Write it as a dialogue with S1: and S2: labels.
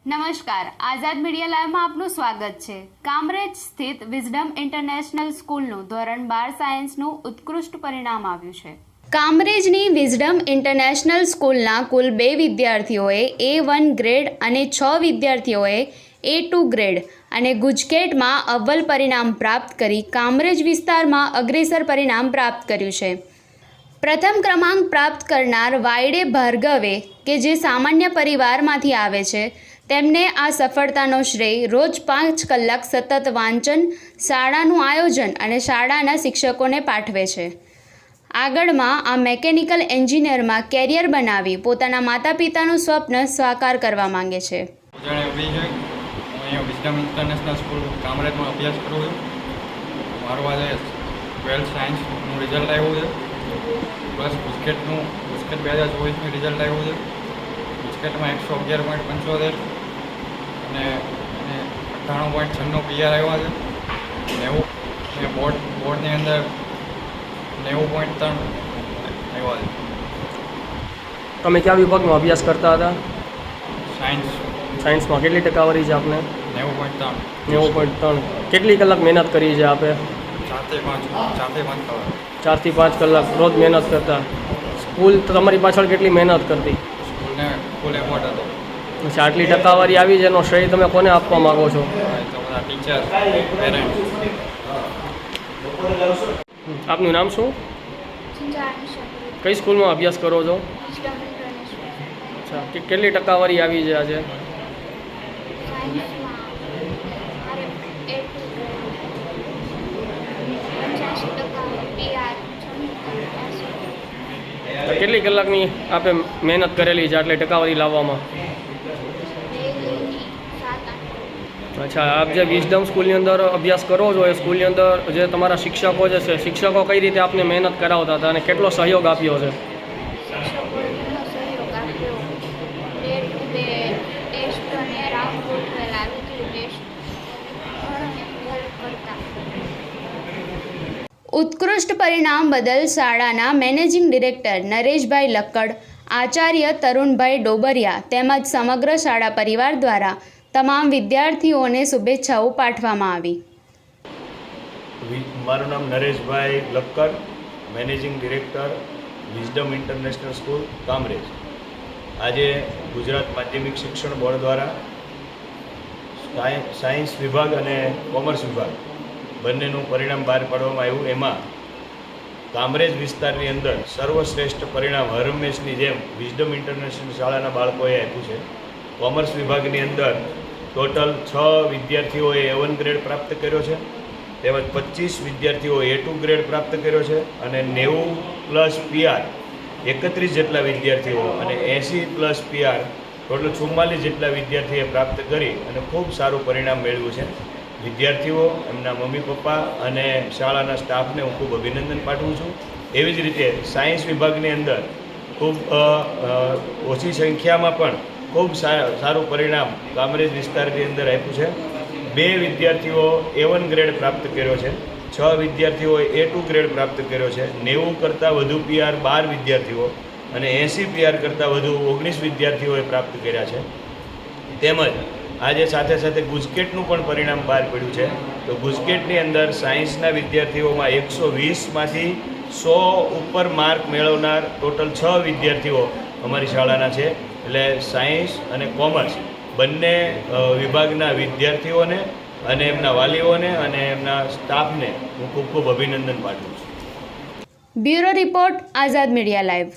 S1: નમસ્કાર, આઝાદ મીડિયા લાઈવમાં આપનું સ્વાગત છે। કામરેજ સ્થિત વિઝડમ ઇન્ટરનેશનલ સ્કૂલનું ધોરણ 12 સાયન્સનું ઉત્કૃષ્ટ પરિણામ આવ્યું છે। કામરેજની વિઝડમ ઇન્ટરનેશનલ સ્કૂલના કુલ 2 વિદ્યાર્થીઓએ A1 ગ્રેડ અને 6 વિદ્યાર્થીઓએ A2 ગ્રેડ અને ગુજકેટમાં અવ્વલ પરિણામ પ્રાપ્ત કરી કામરેજ વિસ્તારમાં અગ્રેસર પરિણામ પ્રાપ્ત કર્યું છે। પ્રથમ ક્રમાંક પ્રાપ્ત કરનાર વાયડે ભાર્ગવે કે જે સામાન્ય પરિવારમાંથી આવે છે તેમને આ સફળતાનો શ્રેય રોજ 5 કલાક સતત વાંચન, શાળાનું આયોજન અને શાળાના શિક્ષકોને પાઠવે છે। આગળમાં આ મેકેનિકલ એન્જિનિયરમાં કેરિયર બનાવી પોતાના માતા પિતાનું સ્વપ્ન સાકાર કરવા માંગે છે।
S2: વિઝડમ ઇન્ટરનેશનલ સ્કૂલ કામરેજમાં અભ્યાસ કરું છું। મારું આજે 12 સાયન્સનું રિઝલ્ટ આવ્યું છે, પ્લસ ગુજકેટ 2024નું રિઝલ્ટ આવ્યું છે। ગુજકેટમાં 111.75 અને 98.96 PR આવ્યા છે। 90 બોર્ડની અંદર 90.3 આવ્યા છે।
S3: તમે કયા વિભાગમાં અભ્યાસ કરતા હતા? સાયન્સમાં કેટલી ટકાવારી છે આપને?
S2: 90.3।
S3: કેટલી કલાક મહેનત કરી છે આપે? 4 થી 5 કલાક રોજ મહેનત કરતા। સ્કૂલ તમારી પાછળ કેટલી મહેનત કરતી?
S2: સ્કૂલને ફૂલ એફર્ટ હતો।
S3: પછી આટલી ટકાવારી આવી છે એનો શ્રેય તમે કોને આપવા માગો છો?
S2: તમારા ટીચર, પેરેન્ટ્સ।
S3: આપનું નામ શું? કઈ સ્કૂલમાં અભ્યાસ કરો છો? અચ્છા, કેટલી ટકાવારી આવી છે આજે? કેટલી કલાકની આપે મહેનત કરેલી છે આટલી ટકાવારી લાવવામાં? અચ્છા, આપ જે વિઝડમ સ્કૂલની અંદર અભ્યાસ કરો છો એ સ્કૂલની અંદર જે તમારા શિક્ષકો જે છે શિક્ષકો કઈ રીતે આપને મહેનત કરાવતા હતા અને કેટલો સહયોગ આપ્યો છે?
S1: ઉત્કૃષ્ટ પરિણામ બદલ શાળાના મેનેજિંગ ડિરેક્ટર નરેશભાઈ લક્કડ, આચાર્ય તરુણભાઈ ડોબરિયા તેમજ સમગ્ર શાળા પરિવાર દ્વારા તમામ વિદ્યાર્થીઓને શુભેચ્છાઓ પાઠવવામાં આવી।
S4: મારું નામ Nareshbhai Lakkad, managing director wisdom international school Kamrej. આજે ગુજરાત માધ્યમિક શિક્ષણ બોર્ડ દ્વારા સાયન્સ વિભાગ અને કોમર્સ વિભાગ બંનેનું પરિણામ બહાર પાડવામાં આવ્યું। એમાં કામરેજ વિસ્તારની અંદર સર્વશ્રેષ્ઠ પરિણામ હર હંમેશની જેમ વિઝડમ ઇન્ટરનેશનલ શાળાના બાળકોએ આપ્યું છે। કોમર્સ વિભાગની અંદર ટોટલ 6 વિદ્યાર્થીઓએ A1 ગ્રેડ પ્રાપ્ત કર્યો છે, તેમજ 25 વિદ્યાર્થીઓએ A2 ગ્રેડ પ્રાપ્ત કર્યો છે અને 90+ PR 31 જેટલા વિદ્યાર્થીઓ અને 80+ PR ટોટલ 44 જેટલા વિદ્યાર્થીઓએ પ્રાપ્ત કરી અને ખૂબ સારું પરિણામ મેળવ્યું છે। વિદ્યાર્થીઓ, એમના મમ્મી પપ્પા અને શાળાના સ્ટાફને હું ખૂબ અભિનંદન પાઠવું છું। એવી જ રીતે સાયન્સ વિભાગની અંદર ખૂબ ઓછી સંખ્યામાં પણ ખૂબ સારું પરિણામ કામરેજ વિસ્તારની અંદર આપ્યું છે। 2 વિદ્યાર્થીઓ A1 ગ્રેડ પ્રાપ્ત કર્યો છે, 6 વિદ્યાર્થીઓએ A2 ગ્રેડ પ્રાપ્ત કર્યો છે, 90 કરતાં વધુ PR 12 વિદ્યાર્થીઓ અને 80 PR કરતાં વધુ 19 વિદ્યાર્થીઓએ પ્રાપ્ત કર્યા છે। તેમજ આજે સાથે સાથે ગુજકેટનું પણ પરિણામ બહાર પડ્યું છે। તો ગુજકેટની અંદર સાયન્સના વિદ્યાર્થીઓમાં 120માંથી 100 ઉપર માર્ક મેળવનાર ટોટલ 6 વિદ્યાર્થીઓ અમારી શાળાના છે। એટલે સાયન્સ અને કોમર્સ બંને વિભાગના વિદ્યાર્થીઓને અને એમના વાલીઓને અને એમના સ્ટાફને હું ખૂબ ખૂબ અભિનંદન પાઠવું છું।
S1: બ્યુરો રિપોર્ટ, આઝાદ મીડિયા લાઈવ।